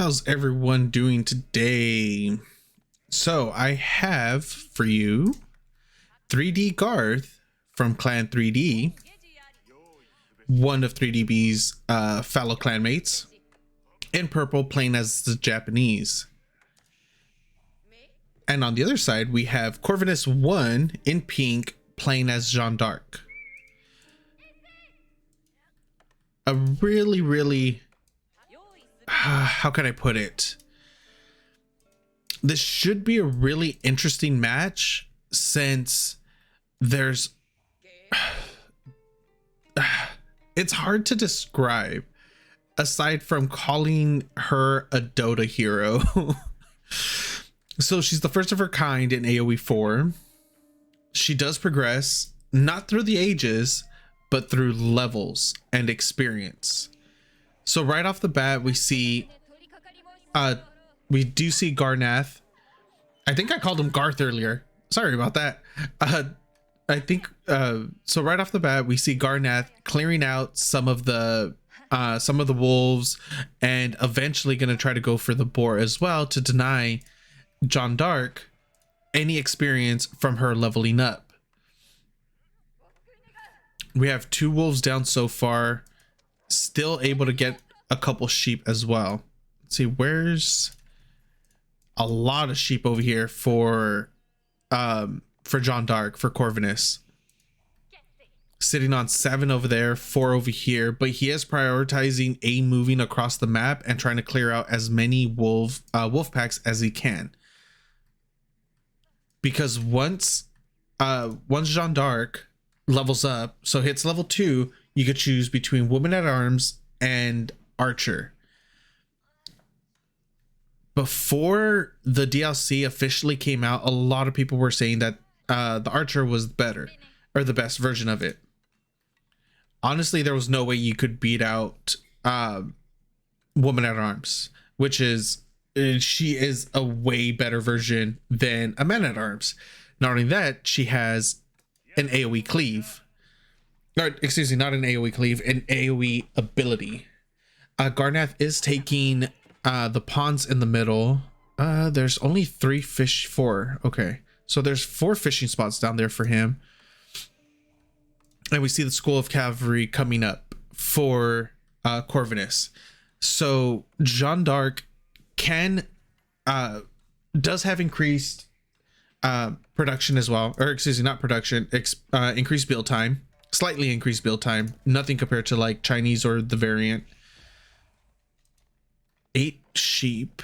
How's everyone doing today? So I have for you 3D Garth from Clan 3D, one of 3DB's fellow clanmates, in purple playing as the Japanese. And on the other side, we have Corvinus1 in pink playing as Jeanne d'Arc. A really, how can I put it? This should be a really interesting match since there's it's hard to describe aside from calling her a Dota hero. So she's the first of her kind in AoE4. She does progress not through the ages but through levels and experience. So right off the bat we see we do see Garnath. I think I called him Garth earlier. Sorry about that. I think so right off the bat we see Garnath clearing out some of the wolves and eventually going to try to go for the boar as well to deny Jeanne d'Arc any experience from her leveling up. We have 2 wolves down so far, still able to get a couple sheep as well. Let's see, where's a lot of sheep over here for Jeanne d'Arc, for Corvinus. Sitting on 7 over there, 4 over here, but he is prioritizing moving across the map and trying to clear out as many wolf packs as he can. Because once Jeanne d'Arc levels up, so hits level 2, you could choose between Woman at Arms and Archer. Before the DLC officially came out, a lot of people were saying that the Archer was better, or the best version of it. Honestly, there was no way you could beat out Woman at Arms, which is she is a way better version than a Man at Arms. Not only that, she has an AoE cleave, or excuse me, not an AoE cleave, an AoE ability. Garnath is taking the pawns in the middle. There's only 4. Okay, so there's 4 fishing spots down there for him. And we see the School of Cavalry coming up for Corvinus. So Jeanne d'Arc does have increased production as well, or excuse me, not production, increased build time, slightly increased build time, nothing compared to like Chinese or the variant. 8 sheep,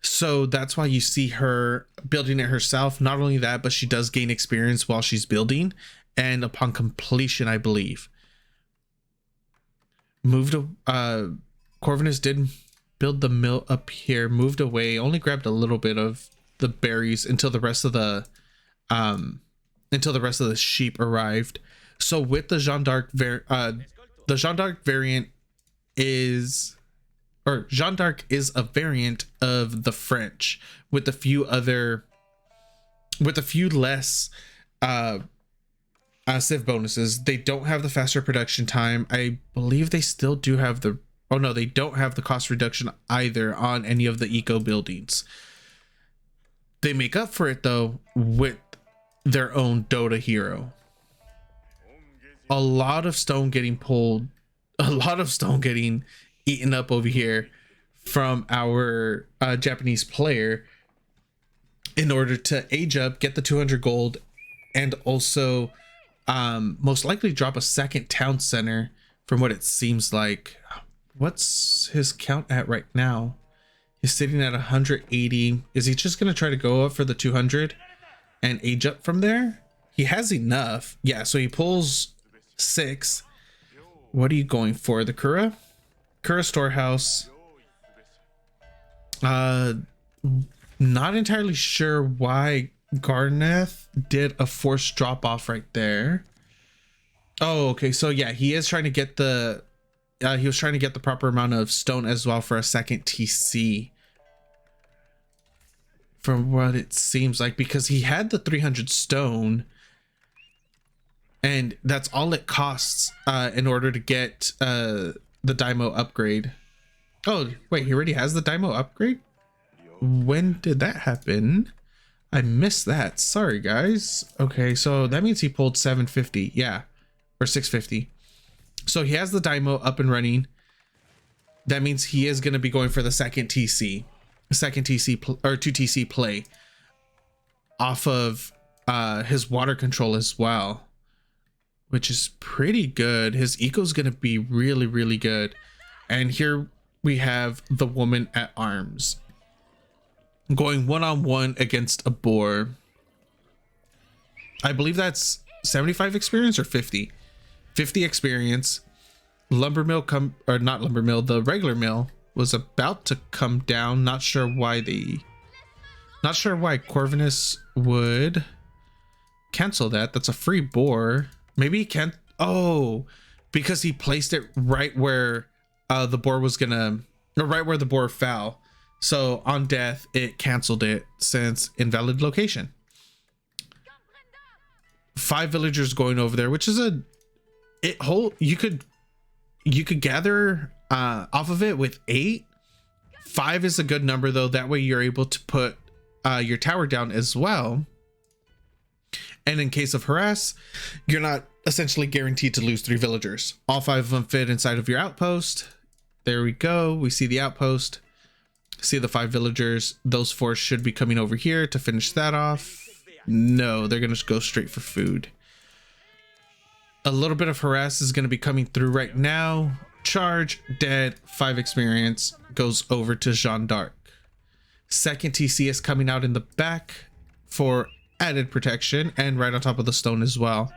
so that's why you see her building it herself. Not only that, but she does gain experience while she's building, and upon completion, I believe, Corvinus did build the mill up here, moved away, only grabbed a little bit of the berries until the rest of the sheep arrived. So with the Jeanne d'Arc variant is, or Jeanne d'Arc is a variant of the French with a few less civ bonuses. They don't have the faster production time. I believe they still do have the, oh no, they don't have the cost reduction either on any of the eco buildings. They make up for it though with their own Dota hero. A lot of stone getting pulled, a lot of stone getting eaten up over here from our Japanese player in order to age up, get the 200 gold, and also most likely drop a second town center from what it seems like. What's his count at right now? He's sitting at 180. Is he just gonna try to go up for the 200 and age up from there? He has enough. Yeah, so he pulls 6. What are you going for? The Kura storehouse. Not entirely sure why Garnath did a forced drop off right there. Oh, okay. So yeah, he is trying to get the he was trying to get the proper amount of stone as well for a second TC, from what it seems like, because he had the 300 stone and that's all it costs in order to get the Daimo upgrade. Oh, wait, he already has the Daimo upgrade? When did that happen? I missed that. Sorry, guys. Okay, so that means he pulled 750. Yeah, or 650. So he has the Daimo up and running. That means he is going to be going for the second TC. Second TC or 2TC play off of his water control as well, which is pretty good. His eco is going to be really, really good. And here we have the woman at arms going one-on-one against a boar. I believe that's 75 experience or 50 experience. Lumber mill or not lumber mill, the regular mill was about to come down. Not sure why Corvinus would cancel that. That's a free boar. Maybe he can't. Oh, because he placed it right where the boar was gonna, or right where the boar fell. So on death, it canceled it since invalid location. 5 villagers going over there, which is you could gather off of it with 8. 5 is a good number though. That way you're able to put your tower down as well. And in case of harass, you're not essentially guaranteed to lose 3 villagers. All 5 of them fit inside of your outpost. There we go. We see the outpost. See the 5 villagers. Those 4 should be coming over here to finish that off. No, they're going to go straight for food. A little bit of harass is going to be coming through right now. Charge, dead, 5 experience, goes over to Jeanne d'Arc. Second TC is coming out in the back for added protection and right on top of the stone as well.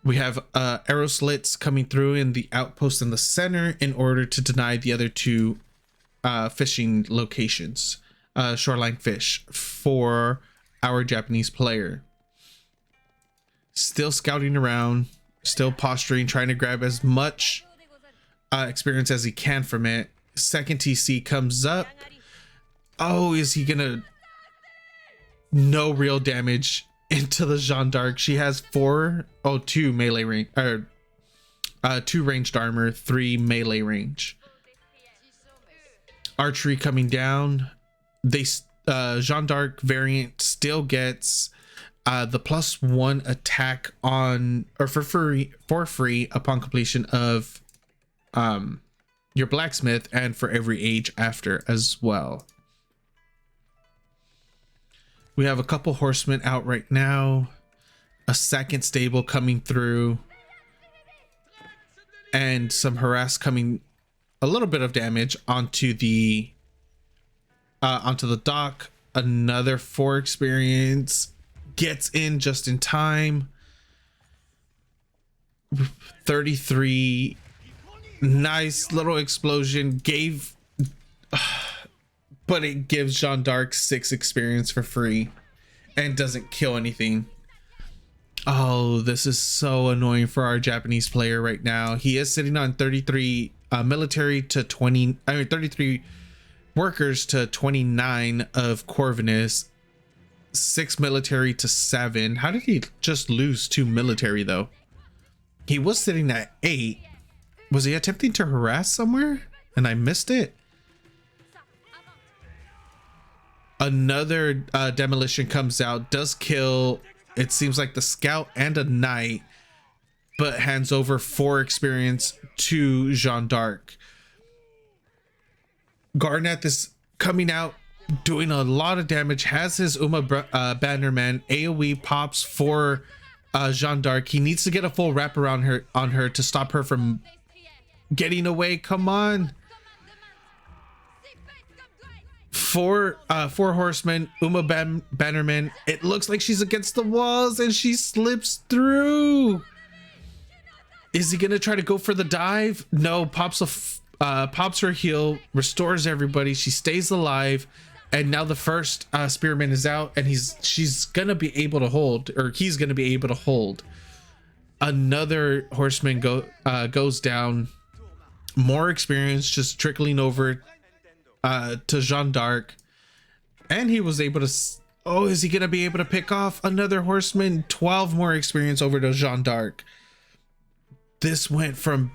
We have arrow slits coming through in the outpost in the center in order to deny the other 2 fishing locations, shoreline fish for our Japanese player. Still scouting around, still posturing, trying to grab as much experience as he can from it. Second TC comes up. Oh, is he gonna? No real damage into the Jeanne d'Arc. She has 2 melee range, or 2 ranged armor, 3 melee range. Archery coming down. Jeanne d'Arc variant still gets the +1 attack on, or for free upon completion of your blacksmith, and for every age after as well. We have a couple horsemen out right now, a second stable coming through, and some harass coming, a little bit of damage onto the dock. Another 4 experience gets in just in time. 33, nice little explosion but it gives Jeanne d'Arc 6 experience for free and doesn't kill anything. Oh, this is so annoying for our Japanese player right now. He is sitting on 33 military to 20, 33 workers to 29 of Corvinus, 6 military to 7. How did he just lose 2 military though? He was sitting at 8. Was he attempting to harass somewhere and I missed it? Another demolition comes out, does kill, it seems like the scout and a knight, but hands over 4 experience to Jeanne d'Arc. Garnath is coming out, doing a lot of damage, has his Bannerman. AoE pops for Jeanne d'Arc. He needs to get a full wrap around her to stop her from getting away. Come on. 4 horsemen, Bannerman. It looks like she's against the walls and she slips through. Is he gonna try to go for the dive? No, pops her heal, restores everybody. She stays alive, and now the first spearman is out, and she's gonna be able to hold, or he's gonna be able to hold. Another horseman goes down. More experience just trickling over to Jeanne d'Arc, and he was able to. Oh, is he gonna be able to pick off another horseman? 12 more experience over to Jeanne d'Arc. This went from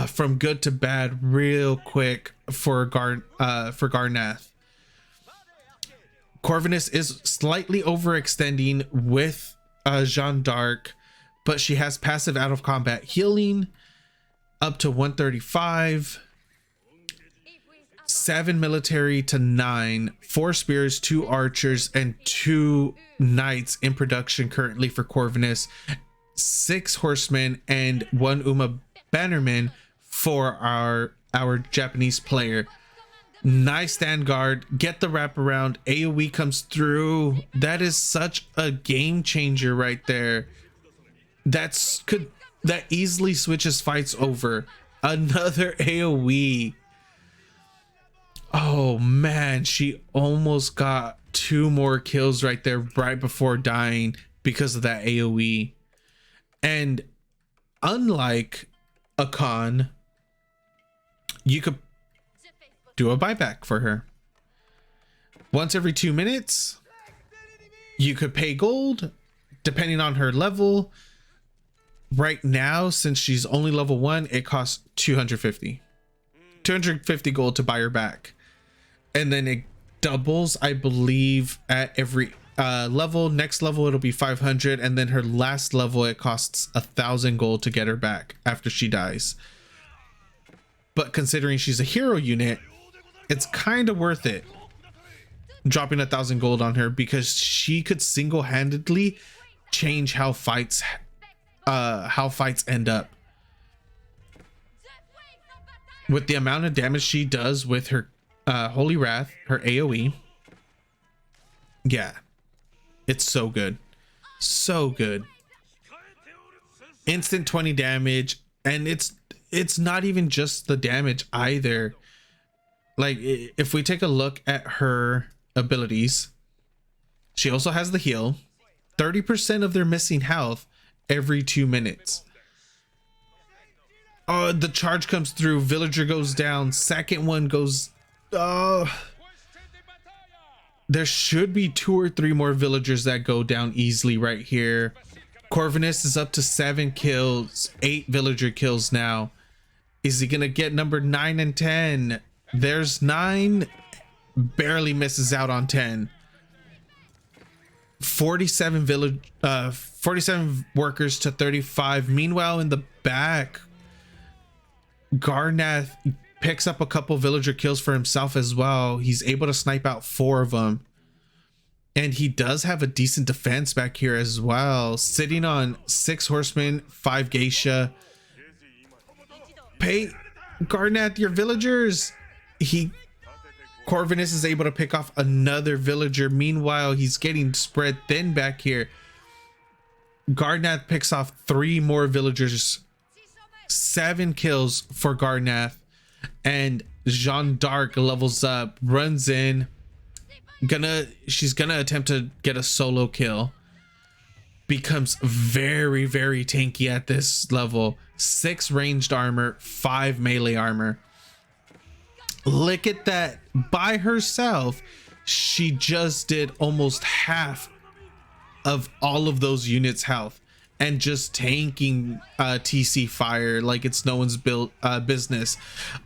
from good to bad real quick for Garnath. Corvinus is slightly overextending with Jeanne d'Arc, but she has passive out of combat healing up to 135, 7 military to 9, 4 spears, 2 archers, and 2 knights in production currently for Corvinus, 6 horsemen, and 1 Uma bannerman for our Japanese player. Nice stand guard, get the wraparound, AoE comes through. That is such a game changer right there. That easily switches fights over. Another AoE. Oh man, she almost got 2 more kills right there right before dying because of that AoE. And unlike a con, you could do a buyback for her. Once every 2 minutes, you could pay gold depending on her level. Right now, since she's only level 1, it costs 250 gold to buy her back. And then it doubles, I believe, at every level. Next level it'll be 500, and then her last level it costs 1,000 gold to get her back after she dies. But considering she's a hero unit, it's kind of worth it dropping 1,000 gold on her, because she could single-handedly change how fights end up. With the amount of damage she does with her Holy Wrath, her AoE, yeah, it's so good, so good. Instant 20 damage, and it's not even just the damage either. Like, if we take a look at her abilities, she also has the heal, 30% of their missing health every 2 minutes. Oh, the charge comes through, villager goes down, second one goes, there should be 2 or 3 more villagers that go down easily right here. Corvinus is up to 7 kills, 8 villager kills now. Is he gonna get number 9 and 10? There's 9, barely misses out on 10. 47 workers to 35. Meanwhile, in the back, Garnath picks up a couple villager kills for himself as well. He's able to snipe out 4 of them. And he does have a decent defense back here as well, sitting on 6 horsemen, 5 geisha. Pay Garnath your villagers. Corvinus is able to pick off another villager. Meanwhile, he's getting spread thin back here. Garnath picks off 3 more villagers. 7 kills for Garnath. And Jeanne d'Arc levels up, runs in. She's gonna attempt to get a solo kill. Becomes very, very tanky at this level. 6 ranged armor, 5 melee armor. Look at that. By herself, she just did almost half of all of those units' health, and just tanking TC fire like it's no one's business.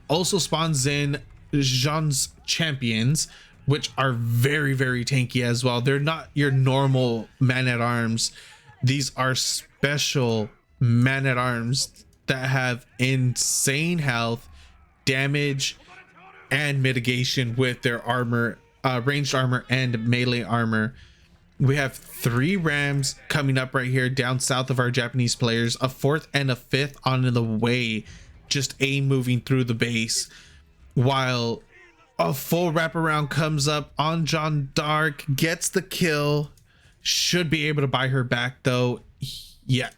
Also spawns in Jeanne's champions, which are very, very tanky as well. They're not your normal man-at-arms. These are special man-at-arms that have insane health, damage, and mitigation with their armor, ranged armor and melee armor. We have 3 rams coming up right here down south of our Japanese players, a 4th and a 5th on the way, just moving through the base, while a full wraparound comes up on Jeanne d'Arc, gets the kill. Should be able to buy her back though. Yeah,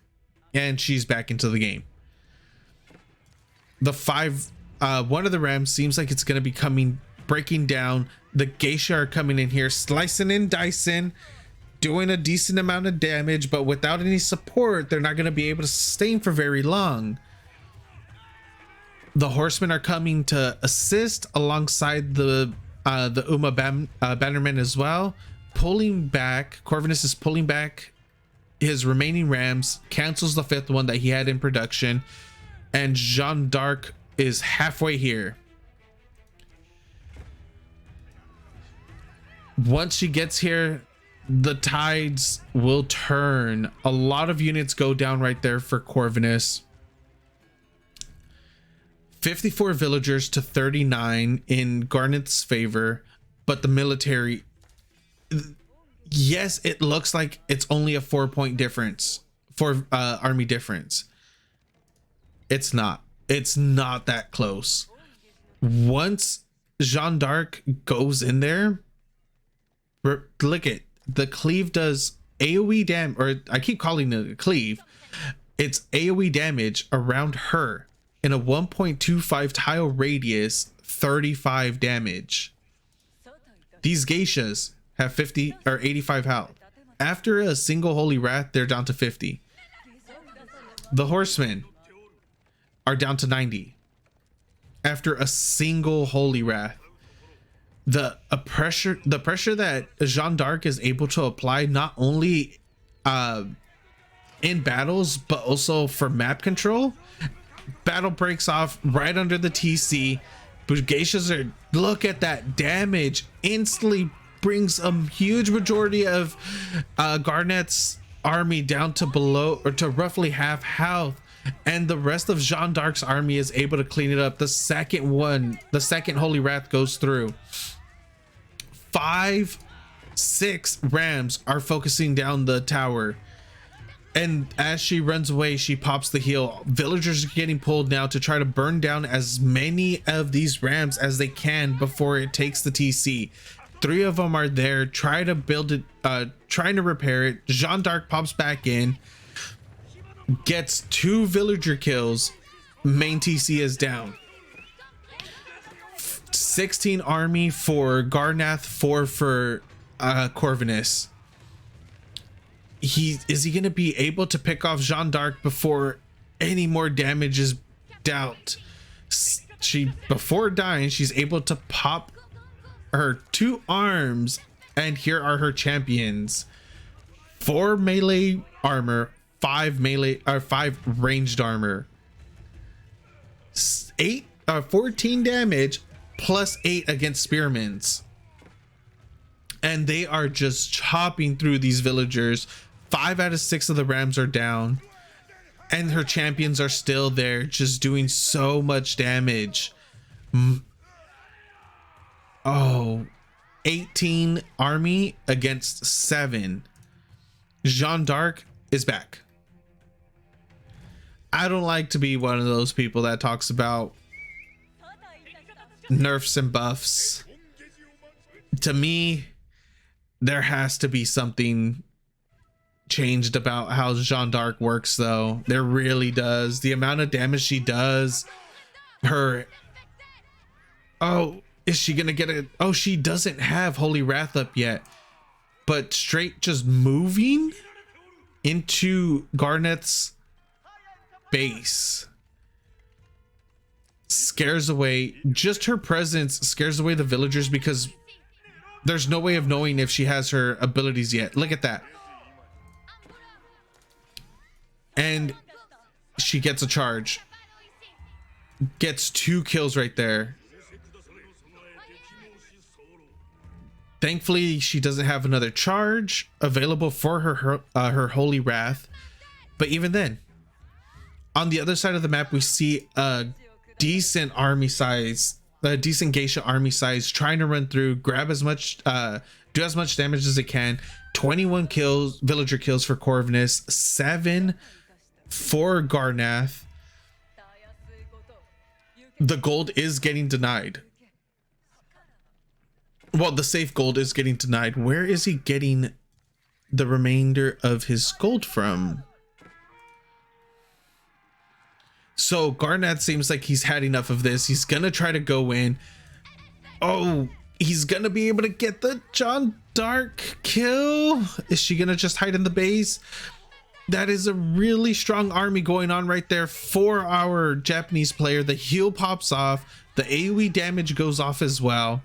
and she's back into the game. The 5 one of the rams seems like it's going to be breaking down. The geisha are coming in here, slicing and dicing, doing a decent amount of damage, but without any support, they're not going to be able to sustain for very long. The horsemen are coming to assist alongside the Uma bannermen as well, pulling back. Corvinus is pulling back his remaining rams, cancels the 5th one that he had in production. and Jeanne d'Arc is halfway here. Once she gets here, the tides will turn. A lot of units go down right there for Corvinus. 54 villagers to 39 in Garnath's favor, but the military, yes, it looks like it's only a 4-point difference for army difference. It's not that close. Once Jeanne d'Arc goes in there, look at the cleave does AoE damage, or I keep calling it a cleave. It's AoE damage around her in a 1.25 tile radius, 35 damage. These geishas have 50 or 85 health. After a single holy wrath, they're down to 50. The horsemen are down to 90 after a single holy wrath. The pressure that Jeanne d'Arc is able to apply, not only in battles but also for map control. Battle breaks off right under the TC, but geishas are, look at that damage, instantly brings a huge majority of Garnath's army down to below, or to roughly half health, and the rest of Jeanne d'Arc's army is able to clean it up. The second holy wrath goes through. 5-6 rams are focusing down the tower, and as she runs away, she pops the heal. Villagers are getting pulled now to try to burn down as many of these rams as they can before it takes the TC. 3 of them are there, try to build it, trying to repair it. Jeanne d'Arc pops back in, gets 2 villager kills. Main TC is down. 16 army for Garnath, 4 for Corvinus. Is he gonna be able to pick off Jeanne d'Arc before any more damage is dealt? Before dying, she's able to pop her 2 arms, and here are her champions: 4 melee armor, 5 ranged armor, 14 damage plus 8 against spearmans, and they are just chopping through these villagers. 5 out of 6 of the rams are down, and her champions are still there, just doing so much damage. 18 army against 7. Jeanne d'Arc is back. I don't like to be one of those people that talks about nerfs and buffs. To me, there has to be something changed about how Jeanne d'Arc works, though. There really does. The amount of damage she does, her, is she gonna get it? Oh, she doesn't have Holy Wrath up yet, but straight just moving into Garnath's base scares away, just her presence scares away the villagers, because there's no way of knowing if she has her abilities yet. Look at that. And she gets a charge, gets 2 kills right there. Thankfully, she doesn't have another charge available for her Holy Wrath. But even then, on the other side of the map, we see a decent army size, a decent geisha army size, trying to run through, grab as much, do as much damage as it can. 21 kills, villager kills for Corvinus, 7 for Garnath. The gold is getting denied. Well, the safe gold is getting denied. Where is he getting the remainder of his gold from? So Garnath seems like he's had enough of this. He's gonna try to go in. Oh, he's gonna be able to get the Jeanne d'Arc kill. Is she gonna just hide in the base? That is a really strong army going on right there for our Japanese player. The heal pops off. The AoE damage goes off as well.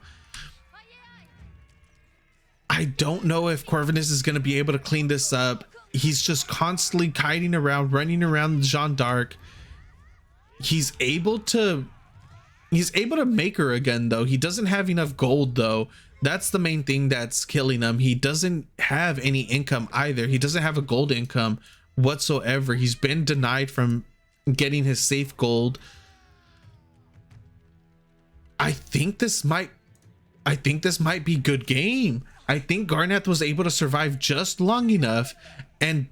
I don't know if Corvinus is going to be able to clean this up. He's just constantly kiting around, running around Jeanne d'Arc. He's able to make her again, though. He doesn't have enough gold, though. That's the main thing that's killing him. He doesn't have any income either. He doesn't have a gold income whatsoever. He's been denied from getting his safe gold. I think this might be good game. I think Garnath was able to survive just long enough and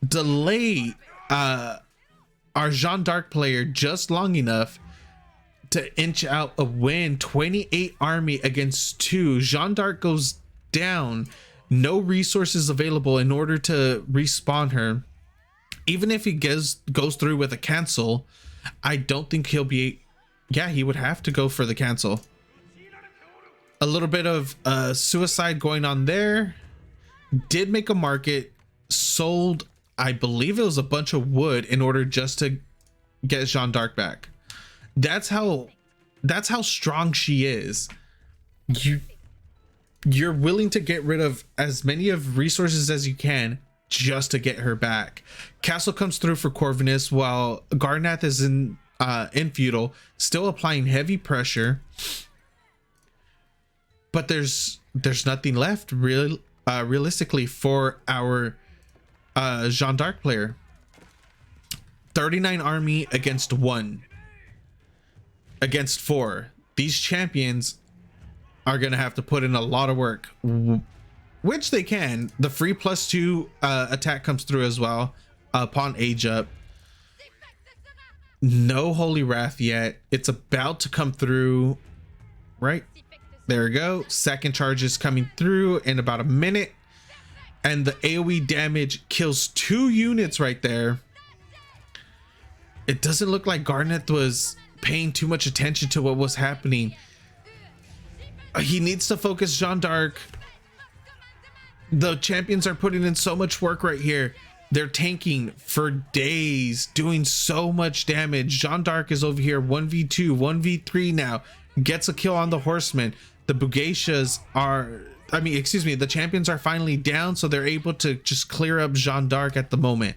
delay our Jeanne d'Arc player just long enough to inch out a win. 28 army against 2. Jeanne d'Arc goes down. No resources available in order to respawn her. Even if he goes through with a cancel, I don't think he'll be... Yeah, he would have to go for the cancel. A little bit of suicide going on there. Did make a market. Sold, I believe it was a bunch of wood in order just to get Jeanne d'Arc back. That's how strong she is. You're willing to get rid of as many of resources as you can just to get her back. Castle comes through for Corvinus while Garnath is in feudal, still applying heavy pressure. But there's nothing left realistically for our Jeanne d'Arc player. 39 army against 1. Against 4. These champions are gonna have to put in a lot of work, which they can. The free +2 attack comes through as well upon age up. No Holy Wrath yet. It's about to come through. Right there we go. Second charge is coming through in about a minute, and the AoE damage kills 2 units right there. It doesn't look like Garnath was paying too much attention to what was happening. He needs to focus Jeanne d'Arc. The champions are putting in so much work right here. They're tanking for days, doing so much damage. Jeanne d'Arc is over here 1v2, 1v3 now. Gets a kill on the horseman. The Bugashas are, the champions are finally down, so they're able to just clear up Jeanne d'Arc at the moment.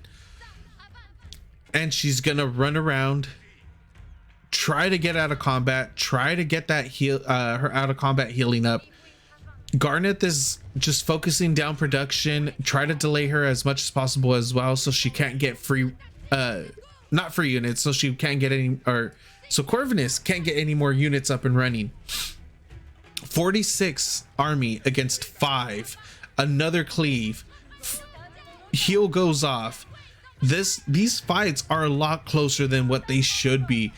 And she's gonna run around, try to get out of combat, try to get that her out of combat healing up. Garnath is just focusing down production, try to delay her as much as possible as well, so she can't get free not free units, so she can't get any, or so Corvinus can't get any more units up and running. 46 army against 5. Another cleave. Heal goes off. These fights are a lot closer than what they should be.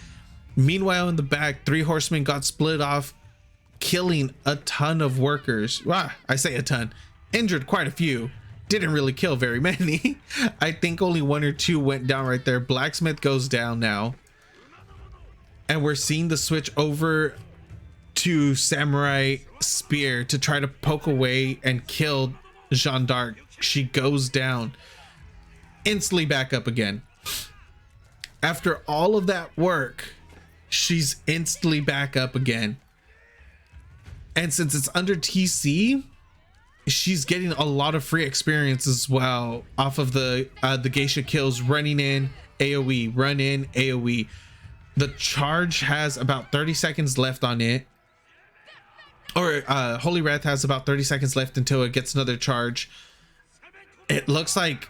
Meanwhile, in the back, 3 horsemen got split off, killing a ton of workers. I say a ton. Injured quite a few. Didn't really kill very many. I think only 1 or 2 went down right there. Blacksmith goes down now. And we're seeing the switch over to Samurai Spear to try to poke away and kill Jeanne d'Arc. She goes down. Instantly back up again. After all of that work, she's instantly back up again. And since it's under TC, she's getting a lot of free experience as well off of the geisha kills, running in AoE, run in AoE. The charge has about 30 seconds left on it, or Holy Wrath has about 30 seconds left until it gets another charge. It looks like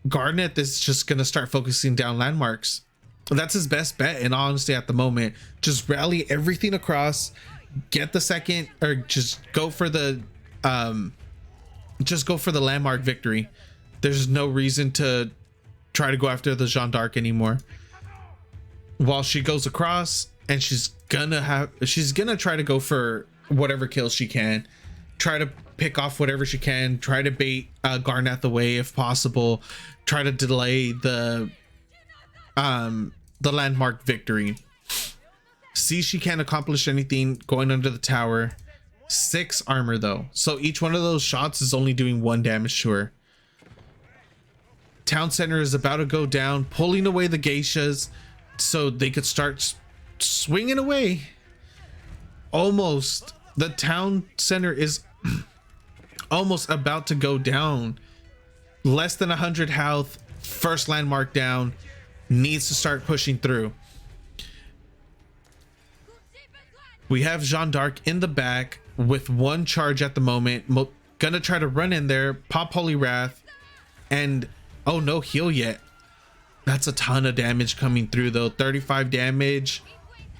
Garnath is just gonna start focusing down landmarks. That's his best bet, in honesty, at the moment. Just rally everything across, get the second, or just go for the landmark victory. There's no reason to try to go after the Jeanne d'Arc anymore. While she goes across, and she's gonna try to go for whatever kills she can, try to pick off whatever she can, try to bait Garnath away if possible, try to delay the landmark victory. See, she can't accomplish anything going under the tower. 6 armor though, so each one of those shots is only doing 1 damage to her. Town center is about to go down, pulling away the geishas so they could start swinging away. Almost, the town center is almost about to go down. Less than 100 health. First landmark down. needs to start pushing through. We have Jeanne d'Arc in the back with one charge at the moment. Gonna try to run in there, pop Holy Wrath, and oh, no heal yet. That's a ton of damage coming through though. 35 damage,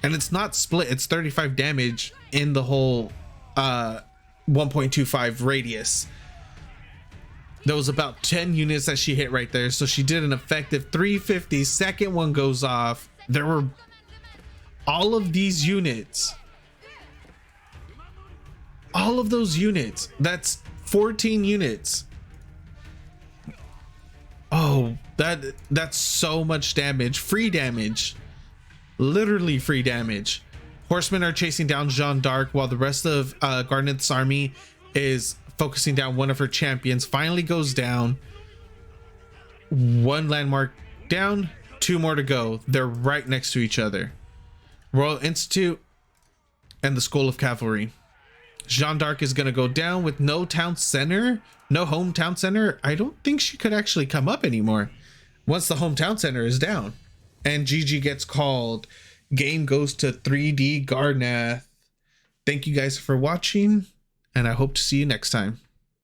and it's not split, it's 35 damage in the whole 1.25 radius. There was about 10 units that she hit right there, so she did an effective 350. Second one goes off. There were all of these units, all of those units. That's 14 units. Oh, that's so much damage. Free damage, literally free damage. Horsemen are chasing down Jeanne d'Arc while the rest of Garnath's army is focusing down one of her champions. Finally goes down. One landmark down, two more to go. They're right next to each other. Royal Institute and the School of Cavalry. Jeanne d'Arc is going to go down with no town center, no hometown center. I don't think she could actually come up anymore once the hometown center is down. And GG gets called. Game goes to 3D Garnath. Thank you guys for watching, and I hope to see you next time.